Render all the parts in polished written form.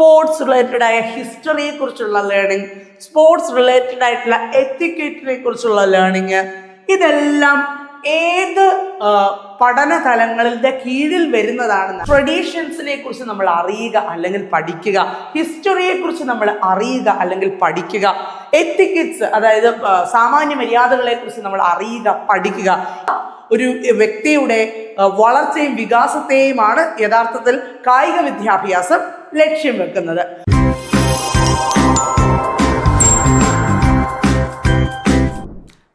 Sports related ആയ ഹിസ്റ്ററിയെ കുറിച്ചുള്ള learning, sports related ആയിട്ടുള്ള എത്തിക്വറ്റിനെ കുറിച്ചുള്ള ലേണിംഗ്, ഇതെല്ലാം ഏത് പഠന തലങ്ങളുടെ കീഴിൽ വരുന്നതാണെന്ന്. ട്രഡീഷൻസിനെ കുറിച്ച് നമ്മൾ അറിയുക അല്ലെങ്കിൽ പഠിക്കുക, ഹിസ്റ്ററിയെ കുറിച്ച് നമ്മൾ അറിയുക അല്ലെങ്കിൽ പഠിക്കുക, എത്തിക്സ് അതായത് സാമാന്യ മര്യാദകളെ കുറിച്ച് നമ്മൾ അറിയുക പഠിക്കുക. ഒരു വ്യക്തിയുടെ വളർച്ചയും വികാസത്തെയുമാണ് യഥാർത്ഥത്തിൽ കായിക വിദ്യാഭ്യാസം ലക്ഷ്യം വെക്കുന്നത്.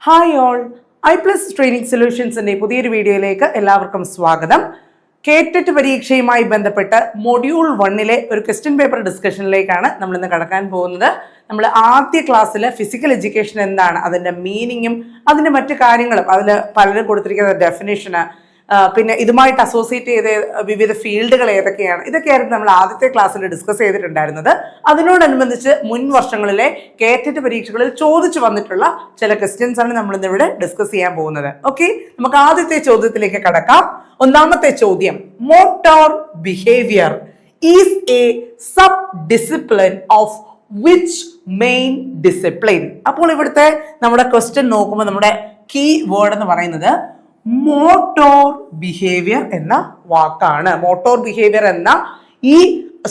ഹായ് ഓൾ, iPlus ട്രെയിനിങ് സൊല്യൂഷൻസിന്റെ പുതിയൊരു വീഡിയോയിലേക്ക് എല്ലാവർക്കും സ്വാഗതം. കേറ്ററ്റ് പരീക്ഷയുമായി ബന്ധപ്പെട്ട് മൊഡ്യൂൾ 1 ഒരു ക്വസ്റ്റ്യൻ പേപ്പർ ഡിസ്കഷനിലേക്കാണ് നമ്മൾ ഇന്ന് കടക്കാൻ പോകുന്നത്. നമ്മൾ ആദ്യ ക്ലാസ്സിൽ ഫിസിക്കൽ എഡ്യൂക്കേഷൻ എന്താണ്, അതിൻ്റെ മീനിങ്ങും അതിൻ്റെ മറ്റു കാര്യങ്ങളും, അതിൽ പലരും കൊടുത്തിരിക്കുന്ന ഡെഫിനേഷന്, പിന്നെ ഇതുമായിട്ട് അസോസിയേറ്റ് ചെയ്ത വിവിധ ഫീൽഡുകൾ ഏതൊക്കെയാണ്, ഇതൊക്കെയായിരുന്നു നമ്മൾ ആദ്യത്തെ ക്ലാസ്സിൽ ഡിസ്കസ് ചെയ്തിട്ടുണ്ടായിരുന്നത്. അതിനോടനുബന്ധിച്ച് മുൻ വർഷങ്ങളിലെ കേറ്ററ്റ് പരീക്ഷകളിൽ ചോദിച്ചു വന്നിട്ടുള്ള ചില ക്വസ്റ്റ്യൻസ് ആണ് നമ്മൾ ഇന്നിവിടെ ഡിസ്കസ് ചെയ്യാൻ പോകുന്നത്. ഓക്കെ, നമുക്ക് ആദ്യത്തെ ചോദ്യത്തിലേക്ക് കടക്കാം. ഒന്നാമത്തെ ചോദ്യം, motor behaviour is A sub discipline of which main discipline. അപ്പോൾ ഇവിടുത്തെ നമ്മുടെ ക്വസ്റ്റ്യൻ നോക്കുമ്പോൾ നമ്മുടെ കീ വേർഡ് എന്ന് പറയുന്നത് മോട്ടോർ ബിഹേവിയർ എന്ന വാക്കാണ്. മോട്ടോർ ബിഹേവിയർ എന്ന ഈ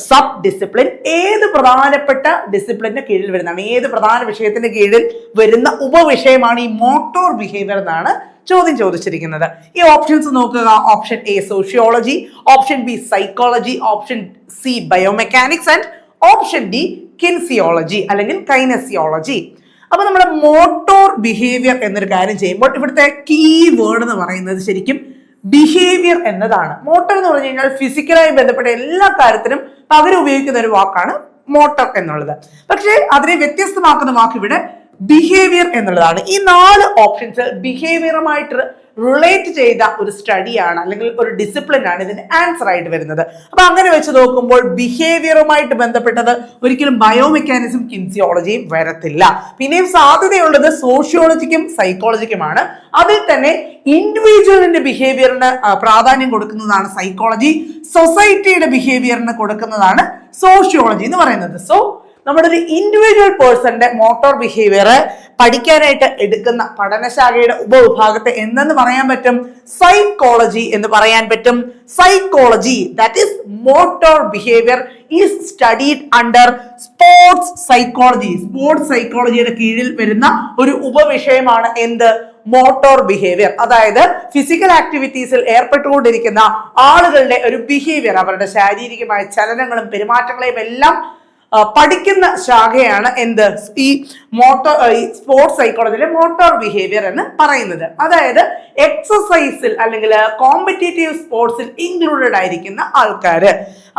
സബ് ഡിസിപ്ലിൻ ഏത് പ്രധാനപ്പെട്ട ഡിസിപ്ലിന്റെ കീഴിൽ വരുന്നതാണ്, ഏത് പ്രധാന വിഷയത്തിന്റെ കീഴിൽ വരുന്ന ഉപവിഷയമാണ് ഈ മോട്ടോർ ബിഹേവിയർ എന്നാണ് ചോദ്യം ചോദിച്ചിരിക്കുന്നത്. ഈ ഓപ്ഷൻസ് നോക്കുക. Option A sociology, option B psychology, option C biomechanics and option D kinesiology അല്ലെങ്കിൽ കൈനസിയോളജി. അപ്പൊ നമ്മുടെ മോട്ടോർ ബിഹേവിയർ എന്നൊരു കാര്യം ചെയ്യുമ്പോൾ ഇവിടുത്തെ കീ വേർഡ് എന്ന് പറയുന്നത് ശരിക്കും ബിഹേവിയർ എന്നതാണ്. മോട്ടോർ എന്ന് പറഞ്ഞു കഴിഞ്ഞാൽ ഫിസിക്കലായി ബന്ധപ്പെട്ട എല്ലാ കാര്യത്തിനും പകരം ഉപയോഗിക്കുന്ന ഒരു വാക്കാണ് മോട്ടോർ എന്നുള്ളത്. പക്ഷേ അതിനെ വ്യത്യസ്തമാക്കുന്ന വാക്ക് ഇവിടെ ബിഹേവിയർ എന്നുള്ളതാണ്. ഈ 4 ഓപ്ഷൻസ് ബിഹേവിയറുമായിട്ട് റിലേറ്റ് ചെയ്ത ഒരു സ്റ്റഡിയാണ് അല്ലെങ്കിൽ ഒരു ഡിസിപ്ലിൻ ആണ് ഇതിന് ആൻസർ ആയിട്ട് വരുന്നത്. അപ്പൊ അങ്ങനെ വെച്ച് നോക്കുമ്പോൾ ബിഹേവിയറുമായിട്ട് ബന്ധപ്പെട്ടത് ഒരിക്കലും ബയോമെക്കാനിസം കിൻസിയോളജിയും വരത്തില്ല. പിന്നെയും സാധ്യതയുള്ളത് സോഷ്യോളജിക്കും സൈക്കോളജിക്കുമാണ്. അതിൽ തന്നെ ഇൻഡിവിജ്വലിന്റെ ബിഹേവിയറിന് പ്രാധാന്യം കൊടുക്കുന്നതാണ് സൈക്കോളജി, സൊസൈറ്റിയുടെ ബിഹേവിയറിന് കൊടുക്കുന്നതാണ് സോഷ്യോളജി എന്ന് പറയുന്നത്. സോ നമ്മുടെ ഒരു ഇൻഡിവിജ്വൽ പേഴ്സന്റെ മോട്ടോർ ബിഹേവിയർ പഠിക്കാനായിട്ട് എടുക്കുന്ന പഠനശാഖയുടെ ഉപവിഭാഗത്തെ എന്തെന്ന് പറയാൻ പറ്റും? സൈക്കോളജി എന്ന് പറയാൻ പറ്റും. Psychology, that is motor behaviour is studied under sports psychology. Sports സൈക്കോളജിയുടെ കീഴിൽ വരുന്ന ഒരു ഉപവിഷയമാണ് എന്ത്? Motor behaviour. അതായത് ഫിസിക്കൽ ആക്ടിവിറ്റീസിൽ ഏർപ്പെട്ടുകൊണ്ടിരിക്കുന്ന ആളുകളുടെ ഒരു ബിഹേവിയർ, അവരുടെ ശാരീരികമായ ചലനങ്ങളും പെരുമാറ്റങ്ങളെയും എല്ലാം പഠിക്കുന്ന ശാഖയാണ് എന്ത്? ഈ സ്പോർട്സ് സൈക്കോളജിയിലെ മോട്ടോർ ബിഹേവിയർ എന്ന് പറയുന്നത്. അതായത് എക്സസൈസിൽ അല്ലെങ്കിൽ കോമ്പറ്റേറ്റീവ് സ്പോർട്സിൽ ഇൻക്ലൂഡഡ് ആയിരിക്കുന്ന ആൾക്കാര്.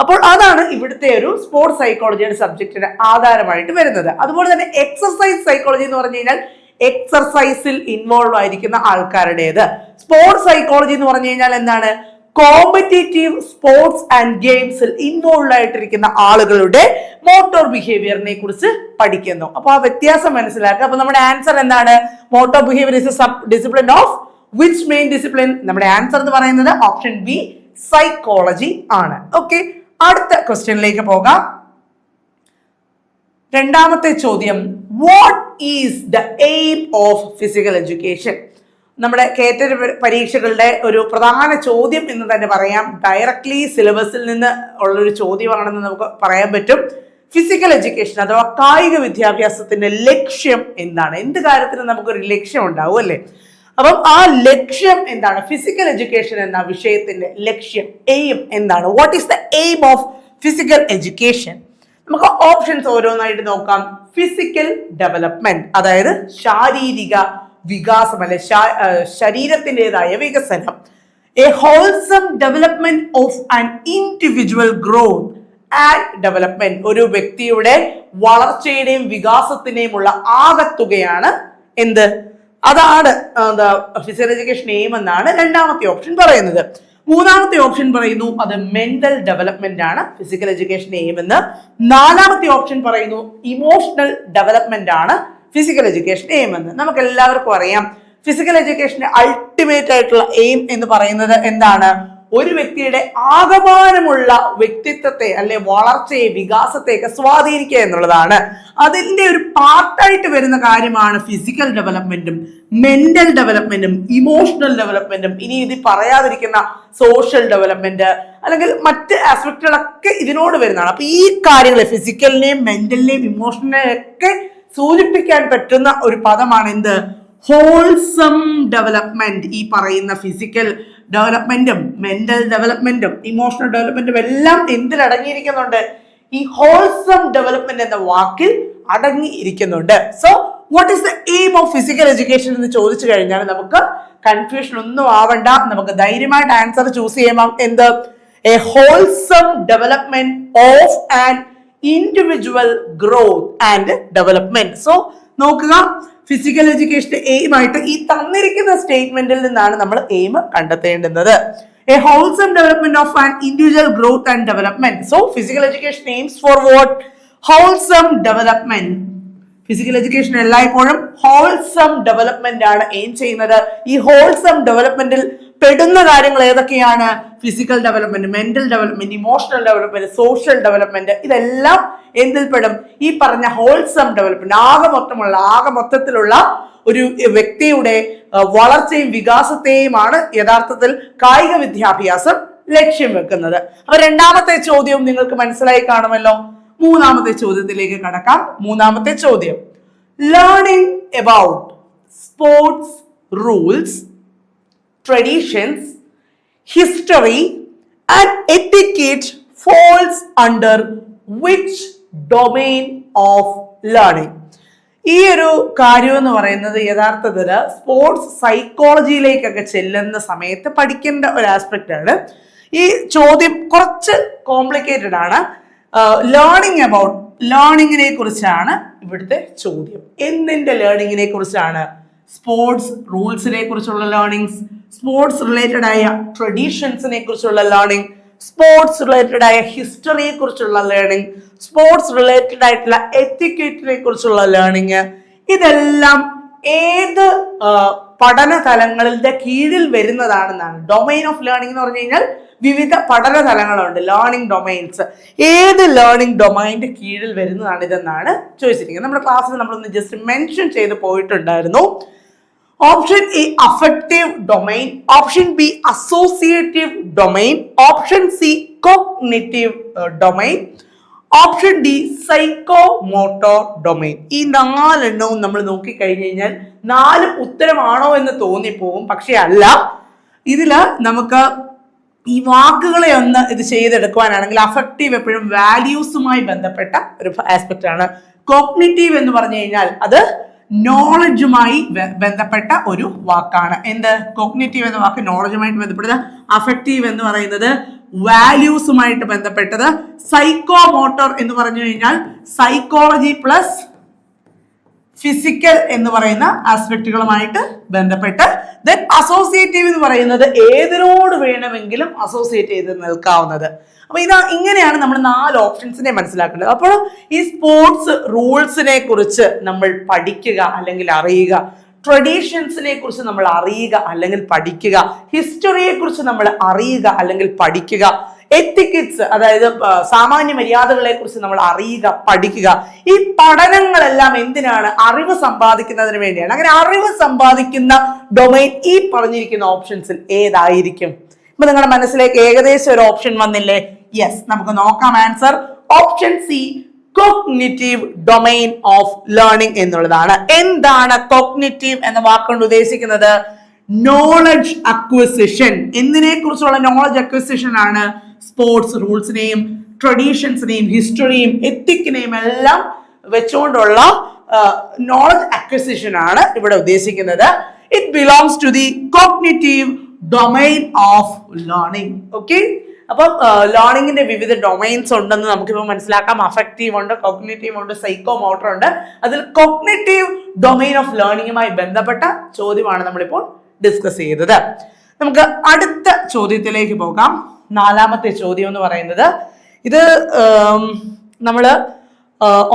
അപ്പോൾ അതാണ് ഇവിടുത്തെ ഒരു സ്പോർട്സ് സൈക്കോളജിയുടെ സബ്ജക്റ്റിന് ആധാരമായിട്ട് വരുന്നത്. അതുപോലെ തന്നെ എക്സസൈസ് സൈക്കോളജി എന്ന് പറഞ്ഞു കഴിഞ്ഞാൽ എക്സർസൈസിൽ ഇൻവോൾവ് ആയിരിക്കുന്ന ആൾക്കാരുടേത്. സ്പോർട്സ് സൈക്കോളജി എന്ന് പറഞ്ഞു കഴിഞ്ഞാൽ എന്താണ്? കോമ്പറ്റേറ്റീവ് സ്പോർട്സ് ആൻഡ് ഗെയിംസിൽ ഇൻവോൾവ് ആയിട്ടിരിക്കുന്ന ആളുകളുടെ മോട്ടോർ ബിഹേവിയറിനെ കുറിച്ച് പഠിക്കുന്നു. അപ്പൊ ആ വ്യത്യാസം മനസ്സിലാക്കുക. അപ്പൊ നമ്മുടെ ആൻസർ എന്താണ്? Motor behaviour is A sub discipline of which main discipline? നമ്മുടെ ആൻസർ എന്ന് പറയുന്നത് ഓപ്ഷൻ ബി സൈക്കോളജി ആണ്. ഓക്കെ, അടുത്ത ക്വസ്റ്റ്യനിലേക്ക് പോകാം. രണ്ടാമത്തെ ചോദ്യം, what is the aim of physical education? നമ്മുടെ കേറ്ററ്റ് പരീക്ഷകളുടെ ഒരു പ്രധാന ചോദ്യം എന്ന് തന്നെ പറയാം. ഡയറക്ട്ലി സിലബസിൽ നിന്ന് ഉള്ളൊരു ചോദ്യമാണെന്ന് നമുക്ക് പറയാൻ പറ്റും. ഫിസിക്കൽ എഡ്യൂക്കേഷൻ അഥവാ കായിക വിദ്യാഭ്യാസത്തിന്റെ ലക്ഷ്യം എന്താണ്? എന്ത് കാര്യത്തിനും നമുക്കൊരു ലക്ഷ്യം ഉണ്ടാവും അല്ലേ? അപ്പം ആ ലക്ഷ്യം എന്താണ്? ഫിസിക്കൽ എഡ്യൂക്കേഷൻ എന്ന വിഷയത്തിന്റെ ലക്ഷ്യം, എയിം എന്താണ്? What is the aim of physical education? നമുക്ക് ഓപ്ഷൻസ് ഓരോന്നായിട്ട് നോക്കാം. ഫിസിക്കൽ ഡെവലപ്മെന്റ്, അതായത് ശാരീരിക വികാസം അല്ലെ ശരീരത്തിൻ്റെതായ വികസനം. A wholesome development of an individual growth and development, ഒരു വ്യക്തിയുടെ വളർച്ചയുടെയും വികാസത്തിന്റെയും ഉള്ള ആകത്തുകയാണ് എന്ത്? അതാണ് ഫിസിക്കൽ എഡ്യൂക്കേഷൻ എയിം എന്നാണ് രണ്ടാമത്തെ ഓപ്ഷൻ പറയുന്നത്. മൂന്നാമത്തെ ഓപ്ഷൻ പറയുന്നു അത് മെന്റൽ ഡെവലപ്മെന്റ് ആണ് ഫിസിക്കൽ എഡ്യൂക്കേഷൻ എയിം എന്ന്. നാലാമത്തെ ഓപ്ഷൻ പറയുന്നു ഇമോഷണൽ ഡെവലപ്മെന്റ് ആണ് ഫിസിക്കൽ എഡ്യൂക്കേഷൻ എയിം എന്ന്. നമുക്ക് എല്ലാവർക്കും അറിയാം ഫിസിക്കൽ എഡ്യൂക്കേഷന്റെ അൾട്ടിമേറ്റ് ആയിട്ടുള്ള എയിം എന്ന് പറയുന്നത് എന്താണ്? ഒരു വ്യക്തിയുടെ ആകമാനമുള്ള വ്യക്തിത്വത്തെ അല്ലെ വളർച്ചയെ വികാസത്തെയൊക്കെ സ്വാധീനിക്കുക എന്നുള്ളതാണ്. അതിന്റെ ഒരു പാർട്ടായിട്ട് വരുന്ന കാര്യമാണ് ഫിസിക്കൽ ഡെവലപ്മെന്റും മെന്റൽ ഡെവലപ്മെന്റും ഇമോഷണൽ ഡെവലപ്മെന്റും, ഇനി ഇത് പറയാതിരിക്കുന്ന സോഷ്യൽ ഡെവലപ്മെന്റ് അല്ലെങ്കിൽ മറ്റ് ആസ്പെക്റ്റുകളൊക്കെ ഇതിനോട് വരുന്നതാണ്. അപ്പൊ ഈ കാര്യങ്ങളെ ഫിസിക്കലിനെയും മെന്റലിനെയും ഇമോഷണലിനെയും ഒക്കെ സൂചിപ്പിക്കാൻ പറ്റുന്ന ഒരു പദമാണ് എന്ത്? Wholesome development. ഈ പറയുന്ന ഫിസിക്കൽ ഡെവലപ്മെന്റും മെന്റൽ ഡെവലപ്മെന്റും ഇമോഷണൽ ഡെവലപ്മെന്റും എല്ലാം എന്തിൽ അടങ്ങിയിരിക്കുന്നുണ്ട്? ഈ ഹോൾസം ഡെവലപ്മെന്റ് എന്ന വാക്കിൽ അടങ്ങിയിരിക്കുന്നുണ്ട്. So what is the aim of physical education എന്ന് ചോദിച്ചു കഴിഞ്ഞാൽ നമുക്ക് കൺഫ്യൂഷൻ ഒന്നും ആവണ്ട, നമുക്ക് ധൈര്യമായിട്ട് ആൻസർ ചൂസ് ചെയ്യാം. എന്ത്? A wholesome development of an individual growth and development. So നോക്കുക, ഫിസിക്കൽ എഡ്യൂക്കേഷന്റെ എയിം ആയിട്ട് ഈ തന്നിരിക്കുന്ന സ്റ്റേറ്റ്മെന്റിൽ നിന്നാണ് നമ്മൾ aim കണ്ടെത്തേണ്ടുന്നത്. A wholesome development of an individual growth and development. So physical education aims for what? Wholesome development. Physical education എല്ലായ്പ്പോഴും wholesome development ആണ് aim ചെയ്യുന്നത്. ഈ ഹോൾസം ഡെവലപ്മെന്റിൽ പെടുന്ന കാര്യങ്ങൾ ഏതൊക്കെയാണ്? Physical development, mental development, emotional development, social development, ഇതെല്ലാം എന്തിൽ പെടും? ഈ പറഞ്ഞ ഹോൾസം ഡെവലപ്മെന്റ്. ആകെ മൊത്തത്തിലുള്ള ഒരു വ്യക്തിയുടെ വളർച്ചയും വികാസത്തെയുമാണ് യഥാർത്ഥത്തിൽ കായിക വിദ്യാഭ്യാസം ലക്ഷ്യം വെക്കുന്നത്. അപ്പൊ രണ്ടാമത്തെ ചോദ്യം നിങ്ങൾക്ക് മനസ്സിലായി കാണുമല്ലോ. മൂന്നാമത്തെ ചോദ്യത്തിലേക്ക് കടക്കാം. മൂന്നാമത്തെ ചോദ്യം, learning about sports rules, traditions, history and etiquette falls under which domain of learning? ഈ ഒരു കാര്യം എന്ന് പറയുന്നത് യഥാർത്ഥത്തിൽ സ്പോർട്സ് സൈക്കോളജിയിലേക്കൊക്കെ ചെല്ലുന്ന സമയത്ത് പഠിക്കേണ്ട ഒരു ആസ്പെക്റ്റ് ആണ്. ഈ ചോദ്യം കുറച്ച് കോംപ്ലിക്കേറ്റഡ് ആണ്. ലേണിങ്ങിനെ കുറിച്ചാണ് ഇവിടുത്തെ ചോദ്യം. എന്തിന്റെ ലേണിങ്ങിനെ കുറിച്ചാണ്? സ്പോർട്സ് റൂൾസിനെ കുറിച്ചുള്ള ലേണിംഗ്സ്, സ്പോർട്സ് റിലേറ്റഡ് ആയ ട്രഡീഷൻസിനെ കുറിച്ചുള്ള ലേണിംഗ്, സ്പോർട്സ് റിലേറ്റഡ് ആയ ഹിസ്റ്ററിയെ കുറിച്ചുള്ള ലേണിംഗ്, സ്പോർട്സ് റിലേറ്റഡ് ആയിട്ടുള്ള എറ്റിക്വറ്റിനെ കുറിച്ചുള്ള ലേണിംഗ്. ഇതെല്ലാം ഏത് പഠന തലങ്ങളുടെ കീഴിൽ വരുന്നതാണെന്നാണ്. ഡൊമൈൻ ഓഫ് ലേണിംഗ് എന്ന് പറഞ്ഞു കഴിഞ്ഞാൽ വിവിധ പഠന തലങ്ങളുണ്ട്, ലേണിംഗ് ഡൊമൈൻസ്. ഏത് ലേണിംഗ് ഡൊമൈൻ്റെ കീഴിൽ വരുന്നതാണ് ഇതെന്നാണ് ചോദിച്ചിരിക്കുന്നത്. നമ്മുടെ ക്ലാസ്സിൽ നമ്മളൊന്ന് ജസ്റ്റ് മെൻഷൻ ചെയ്ത് പോയിട്ടുണ്ടായിരുന്നു. Option A affective domain, option B associative domain, option C cognitive domain, option D psycho motor domain. ഈ നാലെണ്ണവും നമ്മൾ നോക്കിക്കഴിഞ്ഞ് കഴിഞ്ഞാൽ 4 ഉത്തരമാണോ എന്ന് തോന്നിപ്പോകും. പക്ഷെ അല്ല. ഇതില് നമുക്ക് ഈ വാക്കുകളെ ഒന്ന് ഇത് ചെയ്തെടുക്കുവാനാണെങ്കിൽ അഫക്റ്റീവ് എപ്പോഴും വാല്യൂസുമായി ബന്ധപ്പെട്ട ഒരു ആസ്പെക്റ്റ് ആണ്. കോഗ്നിറ്റീവ് എന്ന് പറഞ്ഞു കഴിഞ്ഞാൽ അത് നോളജുമായി ബന്ധപ്പെട്ട ഒരു വാക്കാണ്. എന്ത്? കോഗ്നിറ്റീവ് എന്ന വാക്ക് നോളജുമായിട്ട് ബന്ധപ്പെട്ടത്. അഫക്റ്റീവ് എന്ന് പറയുന്നത് വാല്യൂസുമായിട്ട് ബന്ധപ്പെട്ടത്. സൈക്കോ മോട്ടോർ എന്ന് പറഞ്ഞു കഴിഞ്ഞാൽ സൈക്കോളജി പ്ലസ് ഫിസിക്കൽ എന്ന് പറയുന്ന ആസ്പെക്റ്റുകളുമായിട്ട് ബന്ധപ്പെട്ട്. ദെൻ അസോസിയേറ്റീവ് എന്ന് പറയുന്നത് ഏതിനോട് വേണമെങ്കിലും അസോസിയേറ്റ് ചെയ്ത് നിൽക്കാവുന്നത്. അപ്പൊ ഇങ്ങനെയാണ് നമ്മൾ 4 ഓപ്ഷൻസിനെ മനസ്സിലാക്കേണ്ടത്. അപ്പോൾ ഈ സ്പോർട്സ് റൂൾസിനെ കുറിച്ച് നമ്മൾ പഠിക്കുക അല്ലെങ്കിൽ അറിയുക, ട്രഡീഷൻസിനെ കുറിച്ച് നമ്മൾ അറിയുക അല്ലെങ്കിൽ പഠിക്കുക, ഹിസ്റ്ററിയെ കുറിച്ച് നമ്മൾ അറിയുക അല്ലെങ്കിൽ പഠിക്കുക, എത്തിക്സ് അതായത് സാമാന്യ മര്യാദകളെ കുറിച്ച് നമ്മൾ അറിയുക പഠിക്കുക. ഈ പഠനങ്ങളെല്ലാം എന്തിനാണ്? അറിവ് സമ്പാദിക്കുന്നതിന് വേണ്ടിയാണ്. അങ്ങനെ അറിവ് സമ്പാദിക്കുന്ന ഡൊമൈൻ ഈ പറഞ്ഞിരിക്കുന്ന ഓപ്ഷൻസിൽ ഏതായിരിക്കും? ഇപ്പൊ നിങ്ങളുടെ മനസ്സിലേക്ക് ഏകദേശം ഒരു ഓപ്ഷൻ വന്നില്ലേ? യെസ്, നമുക്ക് നോക്കാം answer. Option C cognitive domain of learning എന്നുള്ളതാണ്. എന്താണ് കോഗ്നിറ്റീവ് എന്ന വാക്കുകൊണ്ട് ഉദ്ദേശിക്കുന്നത്? Knowledge acquisition. എന്തിനെ കുറിച്ചുള്ള നോളജ് അക്വിസിഷൻ ആണ്? സ്പോർട്സ് റൂൾസിനെയും ട്രഡീഷൻസിനെയും ഹിസ്റ്ററിയും എത്തിക്കിനെയും എല്ലാം വെച്ചുകൊണ്ടുള്ള നോളജ് അക്വിസിഷൻ ആണ് ഇവിടെ ഉദ്ദേശിക്കുന്നത്. It belongs to the cognitive domain of learning. Okay, അപ്പം ലേണിംഗിന്റെ വിവിധ ഡൊമൈൻസ് ഉണ്ടെന്ന് നമുക്കിപ്പോൾ മനസ്സിലാക്കാം. അഫക്റ്റീവ് ഉണ്ട്, കോഗ്നിറ്റീവ് ഉണ്ട്, സൈക്കോ മോട്ടോർ ഉണ്ട്. അതിൽ കോഗ്നിറ്റീവ് ഡൊമൈൻ ഓഫ് ലേണിംഗുമായി ബന്ധപ്പെട്ട ചോദ്യമാണ് നമ്മളിപ്പോൾ ഡിസ്കസ് ചെയ്തത്. നമുക്ക് അടുത്ത ചോദ്യത്തിലേക്ക് പോകാം. 4ാമത്തെ ചോദ്യം എന്ന് പറയുന്നത് ഇത് നമ്മൾ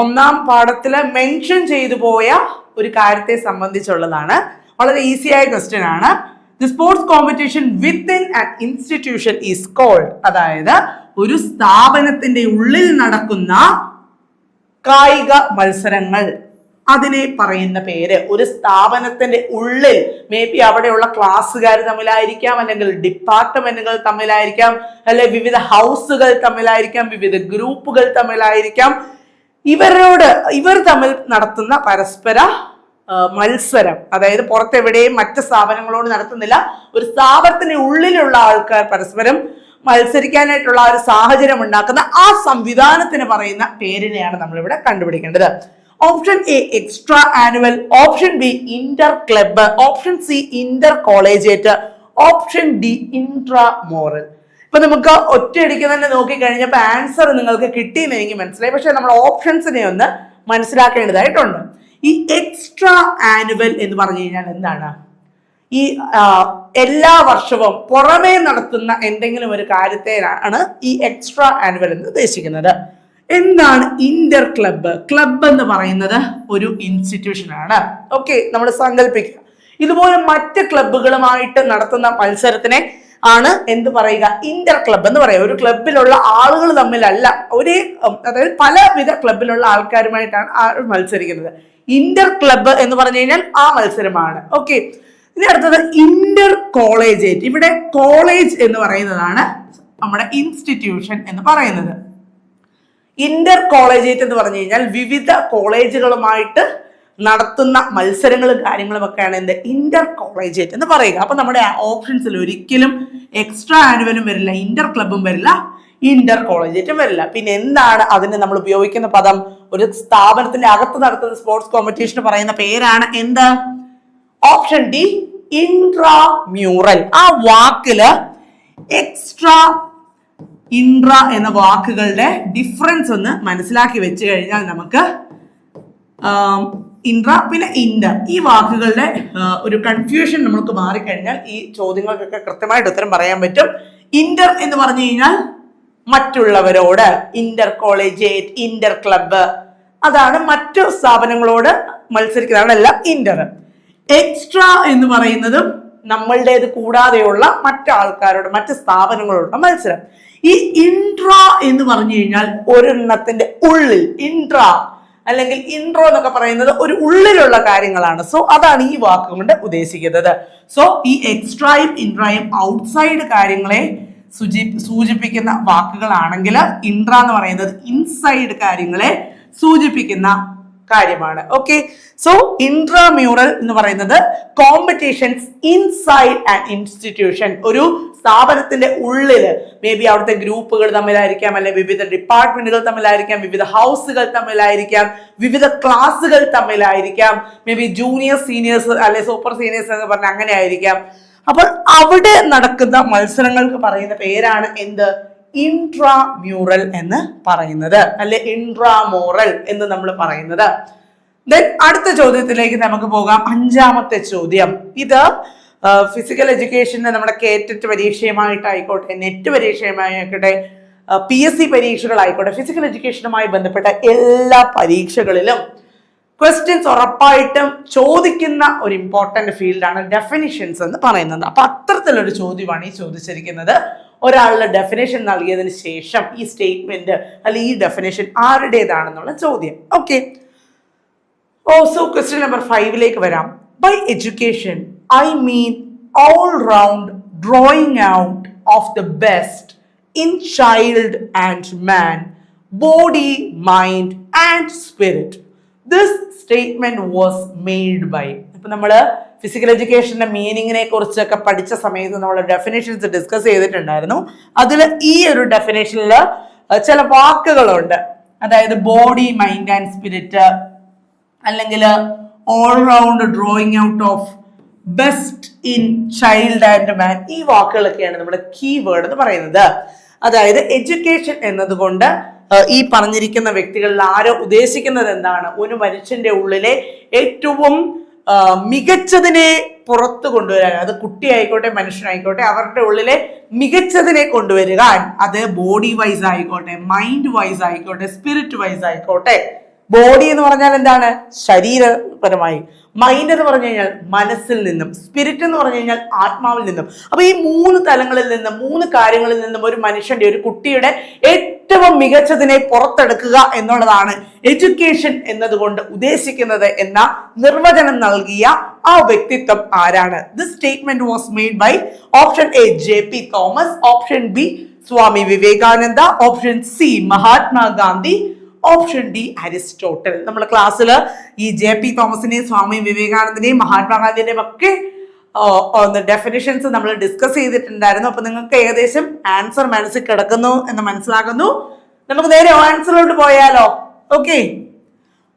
1ാം പാഠത്തിൽ മെൻഷൻ ചെയ്തു പോയ ഒരു കാര്യത്തെ സംബന്ധിച്ചുള്ളതാണ്. വളരെ ഈസിയായ ക്വസ്റ്റ്യൻ ആണ്. The sports competition within an institution is called. അതായത് ഒരു സ്ഥാപനത്തിന്റെ ഉള്ളിൽ നടക്കുന്ന കായിക മത്സരങ്ങൾ, അതിനെ പറയുന്ന പേര്. ഒരു സ്ഥാപനത്തിന്റെ ഉള്ളിൽ മേ ബി അവിടെയുള്ള ക്ലാസ്സുകാർ തമ്മിലായിരിക്കാം, അല്ലെങ്കിൽ ഡിപ്പാർട്ട്മെന്റുകൾ തമ്മിലായിരിക്കാം, അല്ലെ വിവിധ ഹൗസുകൾ തമ്മിലായിരിക്കാം, വിവിധ ഗ്രൂപ്പുകൾ തമ്മിലായിരിക്കാം. ഇവർ തമ്മിൽ നടത്തുന്ന പരസ്പര മത്സരം, അതായത് പുറത്തെവിടെയും മറ്റ് സ്ഥാപനങ്ങളോട് നടത്തുന്നില്ല, ഒരു സ്ഥാപനത്തിന് ഉള്ളിലുള്ള ആൾക്കാർ പരസ്പരം മത്സരിക്കാനായിട്ടുള്ള ഒരു സാഹചര്യം ഉണ്ടാക്കുന്ന ആ സംവിധാനത്തിന് പറയുന്ന പേരിനെയാണ് നമ്മളിവിടെ കണ്ടുപിടിക്കേണ്ടത്. Option A extra annual, option B Inter club, option C Inter collegiate, option D intra moral. ഇപ്പൊ നമുക്ക് ഒറ്റയടിക്ക് തന്നെ നോക്കിക്കഴിഞ്ഞപ്പോൾ ആൻസർ നിങ്ങൾക്ക് കിട്ടിയെന്ന് എനിക്ക് മനസ്സിലായി. പക്ഷെ നമ്മൾ ഓപ്ഷൻസിനെ ഒന്ന് മനസ്സിലാക്കേണ്ടതായിട്ടുണ്ട്. ഈ എക്സ്ട്രാ ആനുവൽ എന്ന് പറഞ്ഞു കഴിഞ്ഞാൽ എന്താണ്? ഈ എല്ലാ വർഷവും പുറമേ നടത്തുന്ന എന്തെങ്കിലും ഒരു കാര്യത്തെയാണ് ഈ എക്സ്ട്രാ ആനുവൽ എന്ന് ഉദ്ദേശിക്കുന്നത്. എന്താണ് ഇന്റർ ക്ലബ്ബ്? ക്ലബ്ബ് എന്ന് പറയുന്നത് ഒരു ഇൻസ്റ്റിറ്റ്യൂഷൻ ആണ്. ഓക്കെ, നമ്മൾ സങ്കല്പിക്കുക. ഇതുപോലെ മറ്റ് ക്ലബ്ബുകളുമായിട്ട് നടത്തുന്ന മത്സരത്തിനെ ആണ് എന്ത് പറയുക? ഇന്റർ ക്ലബ്ബ് എന്ന് പറയുക. ഒരു ക്ലബിലുള്ള ആളുകൾ തമ്മിലല്ല, അതായത് പലവിധ ക്ലബിലുള്ള ആൾക്കാരുമായിട്ടാണ് മത്സരിക്കുന്നത്. ഇന്റർ ക്ലബ്ബ് എന്ന് പറഞ്ഞു കഴിഞ്ഞാൽ ആ മത്സരമാണ്. ഓക്കെ, ഇനി അടുത്തത് ഇന്റർ കോളേജിയേറ്റ്. ഇവിടെ കോളേജ് എന്ന് പറയുന്നതാണ് നമ്മുടെ ഇൻസ്റ്റിറ്റ്യൂഷൻ എന്ന് പറയുന്നത്. ഇന്റർ കോളേജിയേറ്റ് എന്ന് പറഞ്ഞു കഴിഞ്ഞാൽ വിവിധ കോളേജുകളുമായിട്ട് നടത്തുന്ന മത്സരങ്ങളും കാര്യങ്ങളും ഒക്കെയാണ് എന്ത് ഇന്റർ കോളേജിയേറ്റ് എന്ന് പറയുക. അപ്പൊ നമ്മുടെ ഓപ്ഷൻസിൽ ഒരിക്കലും എക്സ്ട്രാ ആനുവലും വരില്ല, ഇന്റർ ക്ലബും വരില്ല, ഇന്റർ കോളേജിയേറ്റും വരില്ല. പിന്നെ എന്താണ് അതിന് നമ്മൾ ഉപയോഗിക്കുന്ന പദം? ഒരു സ്ഥാപനത്തിന്റെ അകത്ത് നടത്തുന്ന സ്പോർട്സ് കോമ്പറ്റീഷന് പറയുന്ന പേരാണ് എന്ത്? Option D intra mural. ആ വാക്കില് എക്സ്ട്രാ ഇൻട്ര എന്ന വാക്കുകളുടെ ഡിഫറൻസ് ഒന്ന് മനസ്സിലാക്കി വെച്ച് കഴിഞ്ഞാൽ നമുക്ക് ഇൻട്ര പിന്നെ ഇന്റർ ഈ വാക്കുകളുടെ ഒരു കൺഫ്യൂഷൻ നമുക്ക് മാറിക്കഴിഞ്ഞാൽ ഈ ചോദ്യങ്ങൾക്കൊക്കെ കൃത്യമായിട്ട് ഉത്തരം പറയാൻ പറ്റും. ഇന്റർ എന്ന് പറഞ്ഞു കഴിഞ്ഞാൽ മറ്റുള്ളവരോട്, ഇന്റർ കോളേജിയേറ്റ്, ഇന്റർ ക്ലബ്ബ്, അതാണ് മറ്റു സ്ഥാപനങ്ങളോട് മത്സരിക്കുന്നതാണ് എല്ലാം ഇന്റർ. എക്സ്ട്രാ എന്ന് പറയുന്നതും നമ്മളുടേത് കൂടാതെയുള്ള മറ്റാൾക്കാരോട്, മറ്റ് സ്ഥാപനങ്ങളോടുള്ള മത്സരം. ഈ ഇൻട്രാ എന്ന് പറഞ്ഞു കഴിഞ്ഞാൽ ഒരെണ്ണത്തിന്റെ ഉള്ളിൽ, ഇൻട്രാ അല്ലെങ്കിൽ ഇൻട്രോ എന്നൊക്കെ പറയുന്നത് ഒരു ഉള്ളിലുള്ള കാര്യങ്ങളാണ്. സോ അതാണ് ഈ വാക്ക് കൊണ്ട് ഉദ്ദേശിക്കുന്നത്. സോ ഈ എക്സ്ട്രായും ഇൻട്രായും ഔട്ട്സൈഡ് കാര്യങ്ങളെ സൂചിപ്പിക്കുന്ന വാക്കുകളാണെങ്കിൽ ഇൻട്രാ എന്ന് പറയുന്നത് ഇൻസൈഡ് കാര്യങ്ങളെ സൂചിപ്പിക്കുന്ന കാര്യമാണ്. ഓക്കെ, സോ ഇൻട്രാമ്യൂറൽ എന്ന് പറയുന്നത് കോമ്പറ്റീഷൻസ് ഇൻസൈഡ് ആൻ ഇൻസ്റ്റിറ്റ്യൂഷൻ. ഒരു സ്ഥാപനത്തിന്റെ ഉള്ളില് മേ ബി അവിടുത്തെ ഗ്രൂപ്പുകൾ തമ്മിലായിരിക്കാം, അല്ലെ വിവിധ ഡിപ്പാർട്ട്മെന്റുകൾ തമ്മിലായിരിക്കാം, വിവിധ ഹൗസുകൾ തമ്മിലായിരിക്കാം, വിവിധ ക്ലാസ്സുകൾ തമ്മിലായിരിക്കാം, മേ ബി ജൂനിയർ സീനിയേഴ്സ് അല്ലെ സൂപ്പർ സീനിയേഴ്സ് എന്ന് പറഞ്ഞാൽ അങ്ങനെ ആയിരിക്കാം. അപ്പോൾ അവിടെ നടക്കുന്ന മത്സരങ്ങൾക്ക് പറയുന്ന പേരാണ് എന്ത്? ഇൻട്രാമ്യൂറൽ എന്ന് പറയുന്നത്, അല്ലെ ഇൻട്രാമോറൽ എന്ന് നമ്മൾ പറയുന്നത്. ദെൻ അടുത്ത ചോദ്യത്തിലേക്ക് നമുക്ക് പോകാം. അഞ്ചാമത്തെ ചോദ്യം. ഇത് ഫിസിക്കൽ എഡ്യൂക്കേഷന് നമ്മുടെ കേറ്ററ്റ് പരീക്ഷയുമായിട്ടായിക്കോട്ടെ, നെറ്റ് പരീക്ഷയുമായിക്കോട്ടെ, PSC പരീക്ഷകളായിക്കോട്ടെ, ഫിസിക്കൽ എഡ്യൂക്കേഷനുമായി ബന്ധപ്പെട്ട എല്ലാ പരീക്ഷകളിലും ക്വസ്റ്റ്യൻസ് ഉറപ്പായിട്ടും ചോദിക്കുന്ന ഒരു ഇമ്പോർട്ടന്റ് ഫീൽഡാണ് ഡെഫിനിഷൻസ് എന്ന് പറയുന്നത്. അപ്പൊ അത്തരത്തിലൊരു ചോദ്യമാണ് ഈ ചോദിച്ചിരിക്കുന്നത്. ഒരാളുടെ ഡെഫിനേഷൻ നൽകിയതിന് ശേഷം ഈ സ്റ്റേറ്റ്മെന്റ് അല്ലെങ്കിൽ ഈ ഡെഫിനേഷൻ ആരുടേതാണെന്നുള്ള ചോദ്യം. ഓക്കെ, സോ ക്വസ്റ്റ്യൻ നമ്പർ 5ലേക്ക് വരാം. By education I mean all round drawing out of the best in child and man, body, mind and spirit. This statement was made by. ഇപ്പൊ നമ്മൾ ഫിസിക്കൽ എഡ്യൂക്കേഷന്റെ മീനിങ്ങിനെ കുറിച്ചൊക്കെ പഠിച്ച സമയത്ത് നമ്മൾ ഡെഫിനേഷൻസ് ഡിസ്കസ് ചെയ്തിട്ടുണ്ടായിരുന്നു. അതിൽ ഈ ഒരു ഡെഫിനേഷനിൽ ചില വാക്കുകളുണ്ട്. അതായത് ബോഡി, മൈൻഡ് ആൻഡ് സ്പിരിറ്റ്, അല്ലെങ്കിൽ all round drawing out of best in child and man. ഈ വാക്കുകളൊക്കെയാണ് നമ്മുടെ കീവേഡ് എന്ന് പറയുന്നത്. അതായത് എഡ്യൂക്കേഷൻ എന്നതുകൊണ്ട് ഈ പറഞ്ഞിരിക്കുന്ന വ്യക്തികളിൽ ആരോ ഉദ്ദേശിക്കുന്നത് എന്താണ്? ഒരു മനുഷ്യന്റെ ഉള്ളിലെ ഏറ്റവും മികച്ചതിനെ പുറത്തു കൊണ്ടുവരാൻ, അത് കുട്ടിയായിക്കോട്ടെ മനുഷ്യനായിക്കോട്ടെ, അവരുടെ ഉള്ളിലെ മികച്ചതിനെ കൊണ്ടുവരിക. അത് ബോഡി വൈസ് ആയിക്കോട്ടെ, മൈൻഡ് വൈസ് ആയിക്കോട്ടെ, സ്പിരിറ്റ് വൈസ് ആയിക്കോട്ടെ. ബോഡി എന്ന് പറഞ്ഞാൽ എന്താണ്? ശരീരപരമായി. മൈൻഡ് എന്ന് പറഞ്ഞു കഴിഞ്ഞാൽ മനസ്സിൽ നിന്നും, സ്പിരിറ്റ് എന്ന് പറഞ്ഞു കഴിഞ്ഞാൽ ആത്മാവിൽ നിന്നും. അപ്പൊ ഈ 3 തലങ്ങളിൽ നിന്നും, 3 കാര്യങ്ങളിൽ നിന്നും ഒരു മനുഷ്യന്റെ, ഒരു കുട്ടിയുടെ ഏറ്റവും മികച്ചതിനെ പുറത്തെടുക്കുക എന്നുള്ളതാണ് എഡ്യൂക്കേഷൻ എന്നതുകൊണ്ട് ഉദ്ദേശിക്കുന്നത് എന്ന നിർവചനം നൽകിയ ആ വ്യക്തിത്വം ആരാണ്? This statement was made by option A JP Thomas, option B Swami Vivekananda, option C Mahatma Gandhi, option D Aristotle. നമ്മുടെ ക്ലാസ്സിൽ ഈ JP തോമസിനെയും സ്വാമി വിവേകാനന്ദനെയും മഹാത്മാഗാന്ധിന്റെയും ഒക്കെ ഡെഫിനിഷൻസ് നമ്മൾ ഡിസ്കസ് ചെയ്തിട്ടുണ്ടായിരുന്നു. അപ്പൊ നിങ്ങൾക്ക് ഏകദേശം ആൻസർ മനസ്സിൽ കിടക്കുന്നു എന്ന് മനസ്സിലാക്കുന്നു. നമുക്ക് നേരെ ആൻസറിലോട്ട് പോയാലോ? Okay,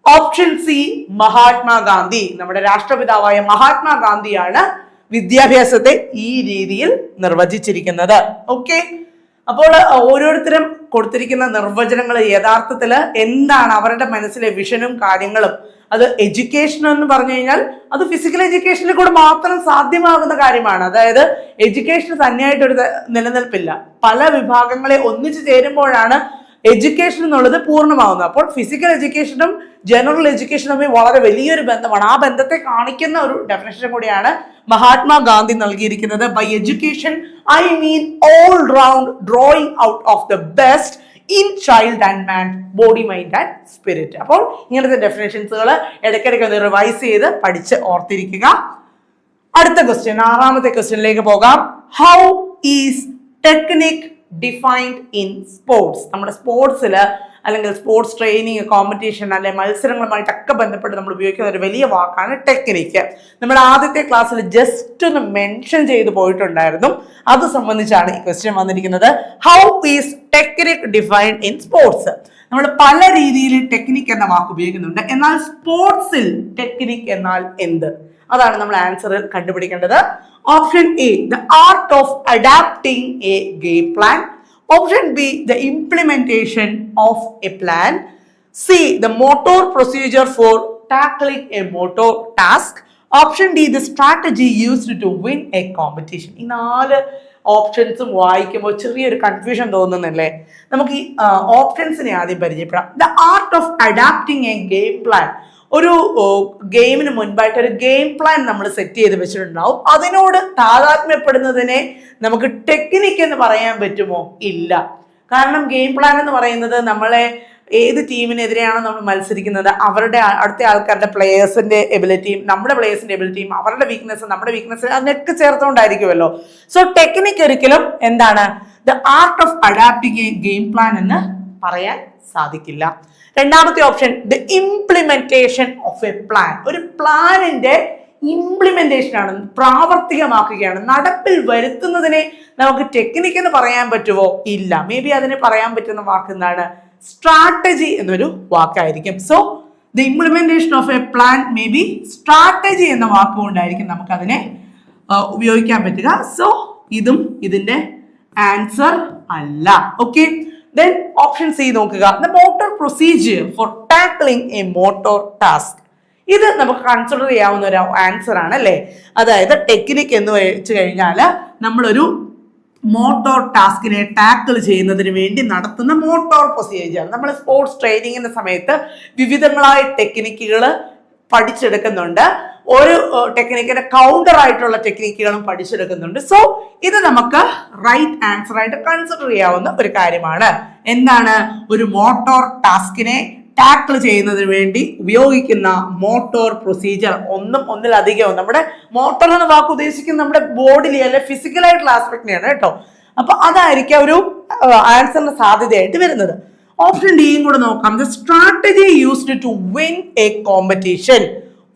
option C Mahatma Gandhi. നമ്മുടെ രാഷ്ട്രപിതാവായ മഹാത്മാഗാന്ധിയാണ് വിദ്യാഭ്യാസത്തെ ഈ രീതിയിൽ നിർവചിച്ചിരിക്കുന്നത്. ഓക്കെ, അപ്പോൾ ഓരോരുത്തരും കൊടുത്തിരിക്കുന്ന നിർവചനങ്ങൾ യഥാർത്ഥത്തിൽ എന്താണ് അവരുടെ മനസ്സിലെ വിഷനും കാര്യങ്ങളും. അത് എഡ്യൂക്കേഷൻ എന്ന് പറഞ്ഞു കഴിഞ്ഞാൽ അത് ഫിസിക്കൽ എഡ്യൂക്കേഷനിൽ കൂടെ മാത്രം സാധ്യമാകുന്ന കാര്യമാണ്. അതായത് എഡ്യൂക്കേഷൻ തന്നെയായിട്ടൊരു നിലനിൽപ്പില്ല. പല വിഭാഗങ്ങളെ ഒന്നിച്ചു ചേരുമ്പോഴാണ് എഡ്യൂക്കേഷൻ എന്നുള്ളത് പൂർണ്ണമാകുന്നത്. അപ്പോൾ ഫിസിക്കൽ എഡ്യൂക്കേഷനും ജനറൽ എഡ്യൂക്കേഷനും വളരെ വലിയൊരു ബന്ധമാണ്. ആ ബന്ധത്തെ കാണിക്കുന്ന ഒരു ഡെഫിനേഷൻ കൂടിയാണ് മഹാത്മാഗാന്ധി നൽകിയിരിക്കുന്നത്. By education I mean all round drawing out of the best in child and man, body, mind and spirit. അപ്പോൾ ഇങ്ങനത്തെ ഡെഫിനേഷൻസുകൾ ഇടയ്ക്കിടയ്ക്ക് ഒന്ന് റിവൈസ് ചെയ്ത് പഠിച്ച് ഓർത്തിരിക്കുക. അടുത്ത ക്വസ്റ്റ്യൻ, 6ാമത്തെ ക്വസ്റ്റ്യനിലേക്ക് പോകാം. How is technique defined in sports? നമ്മുടെ സ്പോർട്സിൽ അല്ലെങ്കിൽ സ്പോർട്സ് ട്രെയിനിങ്, കോമ്പറ്റീഷൻ അല്ലെ മത്സരങ്ങളുമായിട്ടൊക്കെ ബന്ധപ്പെട്ട് നമ്മൾ ഉപയോഗിക്കുന്ന ഒരു വലിയ വാക്കാണ് ടെക്നിക്ക്. നമ്മുടെ ആദ്യത്തെ ക്ലാസ്സിൽ ജസ്റ്റ് ഒന്ന് മെൻഷൻ ചെയ്ത് പോയിട്ടുണ്ടായിരുന്നു. അത് സംബന്ധിച്ചാണ് ഈ ക്വസ്റ്റ്യൻ വന്നിരിക്കുന്നത്. How is technique defined in sports? നമ്മൾ പല രീതിയിൽ ടെക്നിക് എന്ന വാക്ക് ഉപയോഗിക്കുന്നുണ്ട്. എന്നാൽ സ്പോർട്സിൽ ടെക്നിക് എന്നാൽ എന്ത്? അതാണ് നമ്മൾ ആൻസർ കണ്ടുപിടിക്കേണ്ടത്. Option A the art of adapting a game plan, option B the implementation of a plan, C the motor procedure for tackling a motor task, option D the strategy used to win a competition. ഈ 4 ഓപ്ഷൻസും വായിക്കുമ്പോൾ ചെറിയൊരു confusion തോന്നുന്നില്ലേ? നമുക്ക് ഈ ഓപ്ഷൻസിനെ ആദ്യം പരിചയപ്പെടാം. The art of adapting a game plan. ഒരു ഗെയിമിന് മുൻപായിട്ട് ഒരു ഗെയിം പ്ലാൻ നമ്മൾ സെറ്റ് ചെയ്ത് വെച്ചിട്ടുണ്ടാവും. അതിനോട് താതാത്മ്യപ്പെടുന്നതിനെ നമുക്ക് ടെക്നിക്ക് എന്ന് പറയാൻ പറ്റുമോ? ഇല്ല. കാരണം ഗെയിം പ്ലാൻ എന്ന് പറയുന്നത് നമ്മളെ ഏത് ടീമിനെതിരെയാണോ നമ്മൾ മത്സരിക്കുന്നത് അവരുടെ അടുത്ത ആൾക്കാരുടെ പ്ലേയേഴ്സിന്റെ എബിലിറ്റിയും നമ്മുടെ പ്ലേയേഴ്സിന്റെ എബിലിറ്റിയും അവരുടെ വീക്ക്നെസ് നമ്മുടെ വീക്ക്നെസ് അതിനൊക്കെ ചേർത്തുകൊണ്ടായിരിക്കുമല്ലോ. സോ ടെക്നിക്ക് ഒരിക്കലും എന്താണ് the art of adapting a game plan എന്ന് പറയാൻ സാധിക്കില്ല. 2ാമത്തെ option the implementation of a plan. ഒരു പ്ലാനിന്റെ ഇംപ്ലിമെന്റേഷൻ ആണ്, പ്രാവർത്തികമാക്കുകയാണ്, നടപ്പിൽ വരുത്തുന്നതിനെ നമുക്ക് ടെക്നിക്ക് എന്ന് പറയാൻ പറ്റുമോ? ഇല്ല. മേ ബി അതിന് പറയാൻ പറ്റുന്ന വാക്ക് എന്താണ്? സ്ട്രാറ്റജി എന്നൊരു വാക്കായിരിക്കും. So the implementation of a plan may be strategy എന്ന വാക്കുകൊണ്ടായിരിക്കും നമുക്ക് അതിനെ ഉപയോഗിക്കാൻ പറ്റുക. സോ ഇതും ഇതിന്റെ ആൻസർ അല്ല. ഓക്കെ, then option C നോക്കുക. The motor procedure for tackling a motor task. ഇത് നമുക്ക് കൺസിഡർ ചെയ്യാവുന്ന ഒരു ആൻസർ ആണ് അല്ലേ? അതായത് ടെക്നിക്ക് എന്ന് വെച്ച് കഴിഞ്ഞാൽ നമ്മളൊരു മോട്ടോർ ടാസ്കിനെ ടാക്കിൾ ചെയ്യുന്നതിന് വേണ്ടി നടത്തുന്ന മോട്ടോർ പ്രൊസീജിയർ. നമ്മൾ സ്പോർട്സ് ട്രെയിനിങ്ങിന്റെ സമയത്ത് വിവിധങ്ങളായ ടെക്നിക്കുകൾ പഠിച്ചെടുക്കുന്നുണ്ട്. ഒരു ടെക്നിക്കിന്റെ കൗണ്ടർ ആയിട്ടുള്ള ടെക്നിക്കുകളും പഠിച്ചെടുക്കുന്നുണ്ട്. സോ ഇത് നമുക്ക് റൈറ്റ് ആൻസർ ആയിട്ട് കൺസിഡർ ചെയ്യാവുന്ന ഒരു കാര്യമാണ്. എന്താണ്? ഒരു മോട്ടോർ ടാസ്കിനെ ടാക്കിൾ ചെയ്യുന്നതിന് വേണ്ടി ഉപയോഗിക്കുന്ന മോട്ടോർ പ്രൊസീജിയർ. ഒന്നിലധികവും. നമ്മുടെ മോട്ടോർ എന്ന വാക്ക് ഉദ്ദേശിക്കുന്ന നമ്മുടെ ബോഡിയിലെ അല്ലെ ഫിസിക്കൽ ആയിട്ടുള്ള ആസ്പെക്ടിനെയാണ് കേട്ടോ. അപ്പൊ അതായിരിക്കും ഒരു ആൻസറിന് സാധ്യതയായിട്ട് വരുന്നത്. ഓപ്ഷൻ ഡിയും കൂടെ നോക്കാം. The strategy used to win a competition.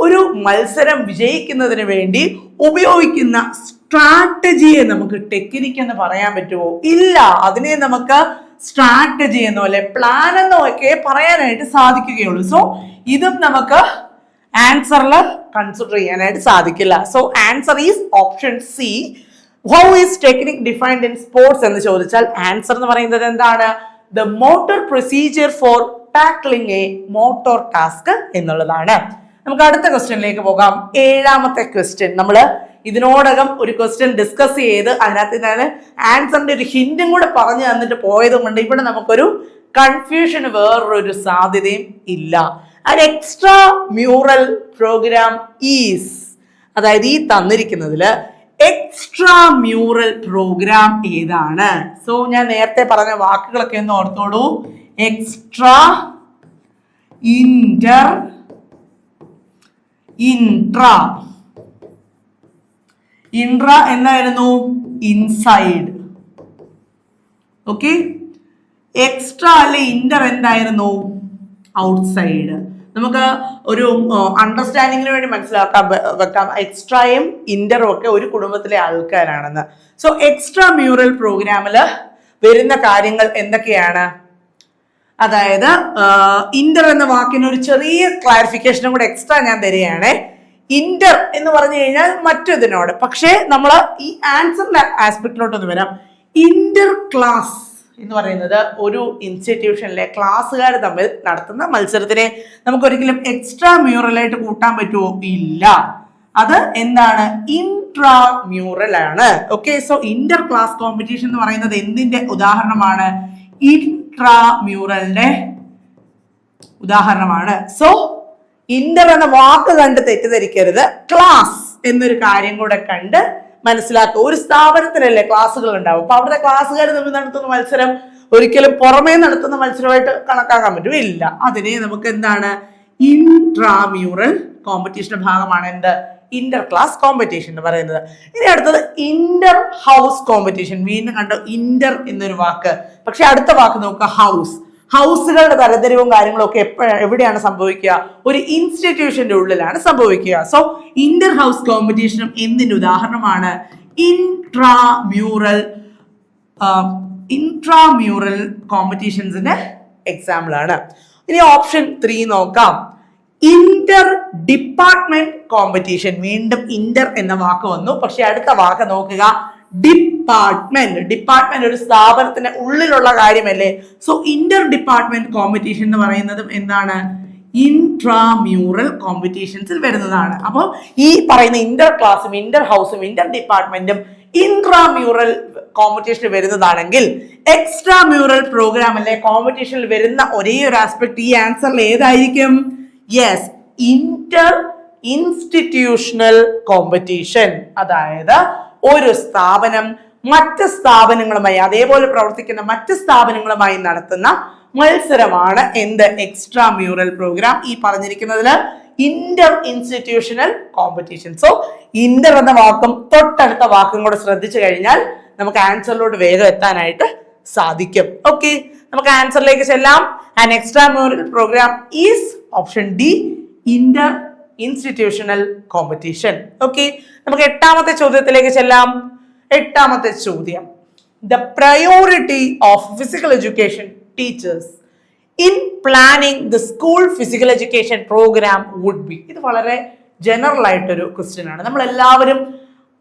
ഒരു മത്സരം വിജയിക്കുന്നതിന് വേണ്ടി ഉപയോഗിക്കുന്ന സ്ട്രാറ്റജിയെ നമുക്ക് ടെക്നിക്ക് എന്ന് പറയാൻ പറ്റുമോ? ഇല്ല. അതിനെ നമുക്ക് സ്ട്രാറ്റജി എന്നോ അല്ലെ പ്ലാൻ എന്നോ ഒക്കെ പറയാനായിട്ട് സാധിക്കുകയുള്ളൂ. സോ ഇതും നമുക്ക് ആൻസറിൽ കൺസിഡർ ചെയ്യാനായിട്ട് സാധിക്കില്ല. So answer is option C. How is technique defined in sports എന്ന് ചോദിച്ചാൽ ആൻസർ എന്ന് പറയുന്നത് എന്താണ്? The motor procedure for tackling a motor task എന്നുള്ളതാണ്. നമുക്ക് അടുത്ത ക്വസ്റ്റ്യനിലേക്ക് പോകാം. 7ാമത്തെ ക്വസ്റ്റ്യൻ. നമ്മൾ ഇതിനോടകം ഒരു ക്വസ്റ്റ്യൻ ഡിസ്കസ് ചെയ്ത് അതിനകത്ത് ഞാൻ ആൻസറിന്റെ ഒരു ഹിന്റും കൂടെ പറഞ്ഞു തന്നിട്ട് പോയത് കൊണ്ട് ഇവിടെ നമുക്കൊരു കൺഫ്യൂഷന് വേറൊരു സാധ്യതയും ഇല്ല. An extra mural program is, അതായത് ഈ തന്നിരിക്കുന്നതില് എക്സ്ട്രാ മ്യൂറൽ പ്രോഗ്രാം ഏതാണ്? സോ ഞാൻ നേരത്തെ പറഞ്ഞ വാക്കുകളൊക്കെ ഒന്ന് ഓർത്തോളൂ. Extra, inter, intra. ഇൻട്ര എന്തായിരുന്നു? ഇൻസൈഡ്. ഓക്കെ. എക്സ്ട്രാ അല്ലെ ഇന്റർ എന്തായിരുന്നു? ഔട്ട്സൈഡ്. നമുക്ക് ഒരു അണ്ടർസ്റ്റാൻഡിങ്ങിന് വേണ്ടി മനസ്സിലാക്കാൻ വെക്കാം എക്സ്ട്രയും ഇന്ററും ഒക്കെ ഒരു കുടുംബത്തിലെ ആൾക്കാരാണെന്ന്. സോ എക്സ്ട്രാ മ്യൂറൽ പ്രോഗ്രാമില് വരുന്ന കാര്യങ്ങൾ എന്തൊക്കെയാണ്? അതായത് ഇന്റർ എന്ന വാക്കിന് ഒരു ചെറിയ ക്ലാരിഫിക്കേഷനും കൂടെ എക്സ്ട്രാ ഞാൻ തരികയാണ്. ഇന്റർ എന്ന് പറഞ്ഞു കഴിഞ്ഞാൽ മറ്റൊന്നിനോട്, പക്ഷേ നമ്മൾ ഈ ആൻസറിന്റെ ആസ്പെക്റ്റിലോട്ടൊന്ന് വരാം. ഇന്റർ ക്ലാസ് എന്ന് പറയുന്നത് ഒരു ഇൻസ്റ്റിറ്റ്യൂഷനിലെ ക്ലാസ്സുകാർ തമ്മിൽ നടത്തുന്ന മത്സരത്തിനെ നമുക്ക് ഒരിക്കലും എക്സ്ട്രാ മ്യൂറലായിട്ട് കൂട്ടാൻ പറ്റുമോ? ഇല്ല. അത് എന്താണ്? ഇൻട്രാ മ്യൂറൽ ആണ്. Okay. So Inter class competition എന്ന് പറയുന്നത് എന്തിന്റെ ഉദാഹരണമാണ്? ഇൻട്രാ മ്യൂറലിന്റെ ഉദാഹരണമാണ്. സോ ഇന്റർ എന്ന വാക്ക് കണ്ട് തെറ്റിദ്ധരിക്കരുത്. ക്ലാസ് എന്നൊരു കാര്യം കൂടെ കണ്ട് മനസ്സിലാക്കുക. ഒരു സ്ഥാപനത്തിലല്ലേ ക്ലാസ്സുകൾ ഉണ്ടാവും. അപ്പൊ അവിടുത്തെ ക്ലാസ്സുകാർ തമ്മിൽ നടത്തുന്ന മത്സരം ഒരിക്കലും പുറമേ നടത്തുന്ന മത്സരമായിട്ട് കണക്കാക്കാൻ പറ്റും? ഇല്ല. അതിനെ നമുക്ക് എന്താണ്? ഇൻട്രാമ്യൂറൽ കോമ്പറ്റീഷന്റെ ഭാഗമാണ് എന്ത്? ഇന്റർ ക്ലാസ് കോമ്പറ്റീഷൻ എന്ന് പറയുന്നത്. ഇനി അടുത്തത് ഇന്റർ ഹൗസ് കോമ്പറ്റീഷൻ. വീണ്ടും കണ്ടോ ഇന്റർ എന്നൊരു വാക്ക്, പക്ഷെ അടുത്ത വാക്ക് നോക്കുക, ഹൗസ്. ഹൗസുകളുടെ തരംതിരിവും കാര്യങ്ങളും ഒക്കെ എവിടെയാണ് സംഭവിക്കുക? ഒരു ഇൻസ്റ്റിറ്റ്യൂഷന്റെ ഉള്ളിലാണ് സംഭവിക്കുക. സോ ഇന്റർ ഹൗസ് കോമ്പറ്റീഷനും എന്തിന്റെ ഉദാഹരണമാണ്? ഇൻട്രാമ്യൂറൽ കോമ്പറ്റീഷൻസിന്റെ എക്സാമ്പിൾ ആണ്. ഇനി ഓപ്ഷൻ 3 നോക്കാം. Inter department competition. വീണ്ടും ഇന്റർ എന്ന വാക്ക് വന്നു, പക്ഷെ അടുത്ത വാക്ക് നോക്കുക, ഡിപ്പാർട്ട്മെന്റ്. ഡിപ്പാർട്ട്മെന്റ് ഒരു സ്ഥാപനത്തിന്റെ ഉള്ളിലുള്ള കാര്യമല്ലേ? സോ ഇന്റർ ഡിപ്പാർട്ട്മെന്റ് കോമ്പറ്റീഷൻ എന്ന് പറയുന്നതും എന്താണ്? ഇൻട്രാമ്യൂറൽ കോമ്പറ്റീഷൻസിൽ വരുന്നതാണ്. അപ്പോൾ ഈ പറയുന്ന ഇന്റർ ക്ലാസും ഇന്റർ ഹൗസും ഇന്റർ ഡിപ്പാർട്ട്മെന്റും ഇൻട്രാമ്യൂറൽ കോമ്പറ്റീഷനിൽ വരുന്നതാണെങ്കിൽ എക്സ്ട്രാ മ്യൂറൽ പ്രോഗ്രാം അല്ലെ കോമ്പറ്റീഷനിൽ വരുന്ന ഒരേ ഒരു ആസ്പെക്ട് ഈ ആൻസറിൽ ഏതായിരിക്കും? Yes, inter institutional competition. അതായത് ഒരു സ്ഥാപനം മറ്റ് സ്ഥാപനങ്ങളുമായി, അതേപോലെ പ്രവർത്തിക്കുന്ന മറ്റ് സ്ഥാപനങ്ങളുമായി നടത്തുന്ന മത്സരമാണ് എന്ത്? Extra mural program. ഈ പറഞ്ഞിരിക്കുന്നതിൽ inter institutional competition. So inter എന്ന വാക്കും തൊട്ടടുത്ത വാക്കും കൂടെ ശ്രദ്ധിച്ചു കഴിഞ്ഞാൽ നമുക്ക് ആൻസറിലോട്ട് വേഗം എത്താനായിട്ട് സാധിക്കും. ഓക്കെ, നമുക്ക് ആൻസറിലേക്ക് ചെല്ലാം. An extra mural program is option D, inter institutional competition. Okay, നമുക്ക് 8ാമത്തെ ചോദ്യത്തിലേക്ക് ചെല്ലാം. 8ാമത്തെ ചോദ്യം, the priority of physical education teachers in planning the school physical education program would be. ഇത് വളരെ ജനറൽ ആയിട്ടൊരു ക്വസ്റ്റ്യൻ ആണ്. നമ്മൾ എല്ലാവരും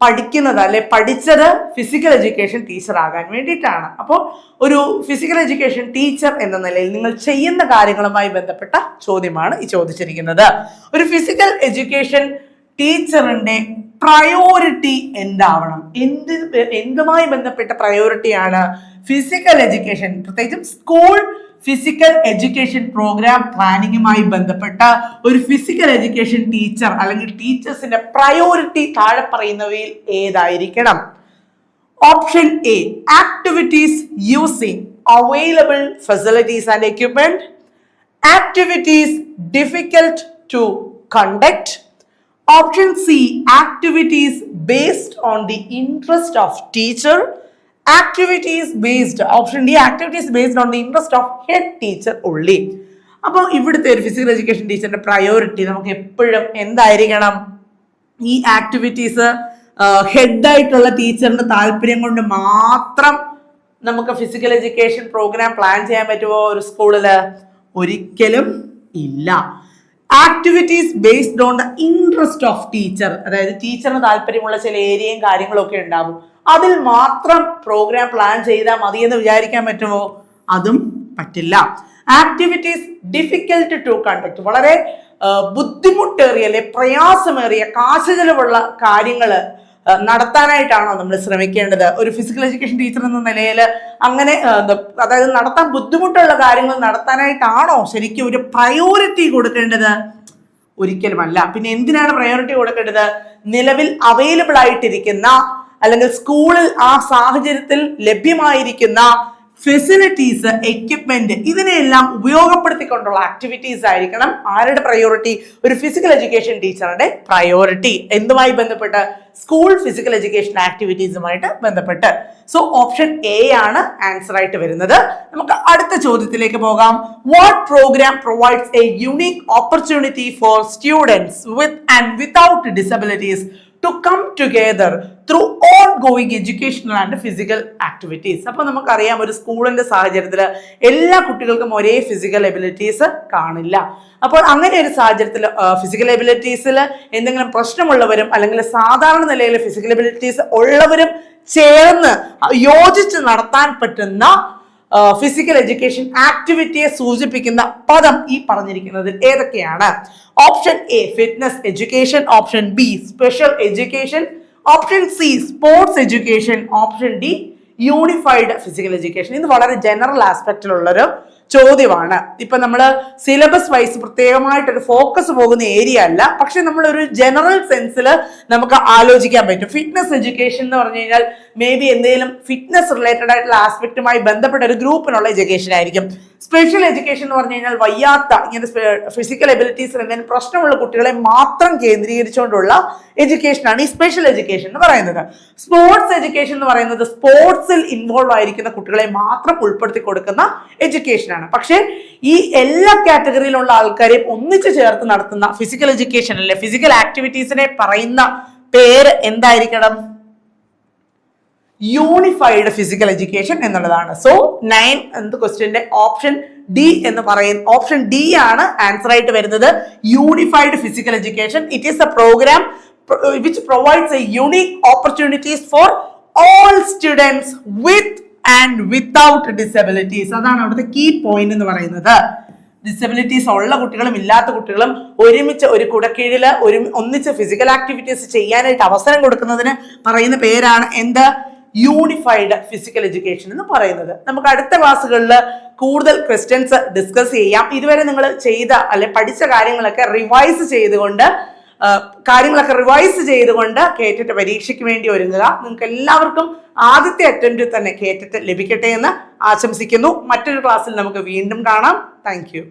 പഠിക്കുന്നത് അല്ലെ പഠിച്ചത് ഫിസിക്കൽ എഡ്യൂക്കേഷൻ ടീച്ചർ ആകാൻ വേണ്ടിയിട്ടാണ്. അപ്പോൾ ഒരു ഫിസിക്കൽ എഡ്യൂക്കേഷൻ ടീച്ചർ എന്ന നിലയിൽ നിങ്ങൾ ചെയ്യുന്ന കാര്യങ്ങളുമായി ബന്ധപ്പെട്ട ചോദ്യമാണ് ഈ ചോദിച്ചിരിക്കുന്നത്. ഒരു ഫിസിക്കൽ എഡ്യൂക്കേഷൻ ടീച്ചറിന്റെ പ്രയോറിറ്റി എന്താവണം? എന്തുമായി ബന്ധപ്പെട്ട പ്രയോറിറ്റിയാണ്? ഫിസിക്കൽ എഡ്യൂക്കേഷൻ, പ്രത്യേകിച്ചും സ്കൂൾ ഫിസിക്കൽ എഡ്യൂക്കേഷൻ പ്രോഗ്രാം പ്ലാനിങ്ങുമായി ബന്ധപ്പെട്ട ഒരു ഫിസിക്കൽ എഡ്യൂക്കേഷൻ ടീച്ചർ അല്ലെങ്കിൽ ടീച്ചേഴ്സിന്റെ പ്രയോറിറ്റി താഴെ പറയുന്നവയിൽ ഏതായിരിക്കണം? Option A, activities using available facilities and equipment. Activities difficult to conduct. Option C, activities based on the interest of teacher. Activities based, option D, activities based on the interest of head teacher only. അപ്പോൾ ഇവിടുത്തെ ഒരു physical education ടീച്ചറിന്റെ priority നമുക്ക് എപ്പോഴും എന്തായിരിക്കണം? ഈ activities ഹെഡായിട്ടുള്ള ടീച്ചറിന്റെ താല്പര്യം കൊണ്ട് മാത്രം നമുക്ക് ഫിസിക്കൽ എഡ്യൂക്കേഷൻ പ്രോഗ്രാം പ്ലാൻ ചെയ്യാൻ പറ്റുമോ ഒരു സ്കൂളില്? ഒരിക്കലും ഇല്ല. Activities based on the interest of teacher, അതായത് ടീച്ചറിന് താല്പര്യമുള്ള ചില ഏരിയയും കാര്യങ്ങളും ഒക്കെ ഉണ്ടാവും, അതിൽ മാത്രം പ്രോഗ്രാം പ്ലാൻ ചെയ്താൽ മതി എന്ന് വിചാരിക്കാൻ പറ്റുമോ? അതും പറ്റില്ല. ആക്ടിവിറ്റീസ് ഡിഫിക്കൽട്ട് ടു കണ്ടക്ട്, വളരെ ബുദ്ധിമുട്ടേറിയ അല്ലെ പ്രയാസമേറിയ കാശ് ചെലവുള്ള കാര്യങ്ങൾ നടത്താനായിട്ടാണോ നമ്മൾ ശ്രമിക്കേണ്ടത്? ഒരു ഫിസിക്കൽ എഡ്യൂക്കേഷൻ ടീച്ചർ എന്ന നിലയിൽ അങ്ങനെ അതായത് നടത്താൻ ബുദ്ധിമുട്ടുള്ള കാര്യങ്ങൾ നടത്താനായിട്ടാണോ ശരിക്കും ഒരു പ്രയോറിറ്റി കൊടുക്കേണ്ടത്? ഒരിക്കലുമല്ല. പിന്നെ എന്തിനാണ് പ്രയോറിറ്റി കൊടുക്കേണ്ടത്? നിലവിൽ അവൈലബിൾ ആയിട്ടിരിക്കുന്ന അല്ലെങ്കിൽ സ്കൂളിൽ ആ സാഹചര്യത്തിൽ ലഭ്യമായിരിക്കുന്ന ഫെസിലിറ്റീസ്, എക്യുപ്മെന്റ്, ഇതിനെല്ലാം ഉപയോഗപ്പെടുത്തിക്കൊണ്ടുള്ള ആക്ടിവിറ്റീസ് ആയിരിക്കണം ആരുടെ പ്രയോറിറ്റി? ഒരു ഫിസിക്കൽ എഡ്യൂക്കേഷൻ ടീച്ചറുടെ പ്രയോറിറ്റി. എന്തുമായി ബന്ധപ്പെട്ട്? സ്കൂൾ ഫിസിക്കൽ എഡ്യൂക്കേഷൻ ആക്ടിവിറ്റീസുമായിട്ട് ബന്ധപ്പെട്ട്. സോ ഓപ്ഷൻ എ ആണ് ആൻസർ ആയിട്ട് വരുന്നത്. നമുക്ക് അടുത്ത ചോദ്യത്തിലേക്ക് പോകാം. What program provides a unique opportunity for students with and without disabilities to come together through ongoing educational and physical activities? അപ്പോൾ നമുക്കറിയാം, ഒരു സ്കൂളിന്റെ സാഹചര്യത്തിൽ എല്ലാ കുട്ടികൾക്കും ഒരേ ഫിസിക്കൽ എബിലിറ്റീസ് കാണില്ല. അപ്പോൾ അങ്ങനെ ഒരു സാഹചര്യത്തിൽ ഫിസിക്കൽ എബിലിറ്റീസിൽ എന്തെങ്കിലും പ്രശ്നമുള്ളവരും അല്ലെങ്കിൽ സാധാരണ നിലയിൽ ഫിസിക്കൽ എബിലിറ്റീസ് ഉള്ളവരും ചേർന്ന് യോജിച്ച് നടത്താൻ പറ്റുന്ന ഫിസിക്കൽ എഡ്യൂക്കേഷൻ ആക്ടിവിറ്റിയെ സൂചിപ്പിക്കുന്ന പദം ഈ പറഞ്ഞിരിക്കുന്നതിൽ ഏതൊക്കെയാണ്? Option A fitness education, option B special education, option C sports education, option D unified physical education. ഇത് വളരെ ജനറൽ ആസ്പെക്റ്റിലുള്ളൊരു ചോദ്യമാണ്. ഇപ്പൊ നമ്മൾ സിലബസ് വൈസ് പ്രത്യേകമായിട്ടൊരു ഫോക്കസ് പോകുന്ന ഏരിയ അല്ല, പക്ഷെ നമ്മൾ ഒരു ജനറൽ സെൻസിൽ നമുക്ക് ആലോചിക്കാൻ പറ്റും. ഫിറ്റ്നസ് എഡ്യൂക്കേഷൻ എന്ന് പറഞ്ഞു കഴിഞ്ഞാൽ മേ ബി എന്തെങ്കിലും ഫിറ്റ്നസ് റിലേറ്റഡ് ആയിട്ടുള്ള ആസ്പെക്റ്റുമായി ബന്ധപ്പെട്ട ഒരു ഗ്രൂപ്പിനുള്ള എഡ്യൂക്കേഷൻ ആയിരിക്കും. സ്പെഷ്യൽ എഡ്യൂക്കേഷൻ എന്ന് പറഞ്ഞു കഴിഞ്ഞാൽ വയ്യാത്ത ഇങ്ങനെ ഫിസിക്കൽ എബിലിറ്റീസിൽ എന്തെങ്കിലും പ്രശ്നമുള്ള കുട്ടികളെ മാത്രം കേന്ദ്രീകരിച്ചുകൊണ്ടുള്ള എഡ്യൂക്കേഷനാണ് ഈ സ്പെഷ്യൽ എഡ്യൂക്കേഷൻ എന്ന് പറയുന്നത്. സ്പോർട്സ് എഡ്യൂക്കേഷൻ എന്ന് പറയുന്നത് സ്പോർട്സിൽ ഇൻവോൾവ് ആയിരിക്കുന്ന കുട്ടികളെ മാത്രം ഉൾപ്പെടുത്തി കൊടുക്കുന്ന എഡ്യൂക്കേഷനാണ്. പക്ഷേ ഈ എല്ലാ കാറ്റഗറിയിലുള്ള ആൾക്കാരെയും ഒന്നിച്ചു ചേർത്ത് നടത്തുന്ന ഫിസിക്കൽ എഡ്യൂക്കേഷൻ അല്ലെ ഫിസിക്കൽ ആക്ടിവിറ്റീസിനെ പറയുന്ന പേര് എന്തായിരിക്കണം? യൂണിഫൈഡ് ഫിസിക്കൽ എഡ്യൂക്കേഷൻ എന്നുള്ളതാണ്. സോ 9 എന്ന ക്വസ്റ്റ്യന്റെ ഓപ്ഷൻ ഡി എന്ന് പറയുന്ന ഓപ്ഷൻ ഡി ആണ് ആൻസർ ആയിട്ട് വരുന്നത്. Unified physical education, it is a program which provides a unique opportunities for all students with and without disabilities. അതാണ് അവിടുത്തെ കീ പോയിന്റ് എന്ന് പറയുന്നത്. ഡിസബിലിറ്റീസ് ഉള്ള കുട്ടികളും ഇല്ലാത്ത കുട്ടികളും ഒരുമിച്ച് ഒരു കുടക്കീഴില് ഒന്നിച്ച് ഫിസിക്കൽ ആക്ടിവിറ്റീസ് ചെയ്യാനായിട്ട് അവസരം കൊടുക്കുന്നതിന് പറയുന്ന പേരാണ് എന്ത്? യൂണിഫൈഡ് ഫിസിക്കൽ എഡ്യൂക്കേഷൻ എന്ന് പറയുന്നത്. നമുക്ക് അടുത്ത ക്ലാസ്സുകളിൽ കൂടുതൽ ക്വസ്റ്റ്യൻസ് ഡിസ്കസ് ചെയ്യാം. ഇതുവരെ നിങ്ങൾ ചെയ്ത അല്ലെ പഠിച്ച കാര്യങ്ങളൊക്കെ റിവൈസ് ചെയ്തുകൊണ്ട് കേട്ടിട്ട് പരീക്ഷയ്ക്ക് വേണ്ടി ഒരുങ്ങുക. നിങ്ങൾക്ക് എല്ലാവർക്കും ആദ്യത്തെ അറ്റംപ്റ്റിൽ തന്നെ കേട്ടിട്ട് ലഭിക്കട്ടെ എന്ന് ആശംസിക്കുന്നു. മറ്റൊരു ക്ലാസ്സിൽ നമുക്ക് വീണ്ടും കാണാം. Thank you.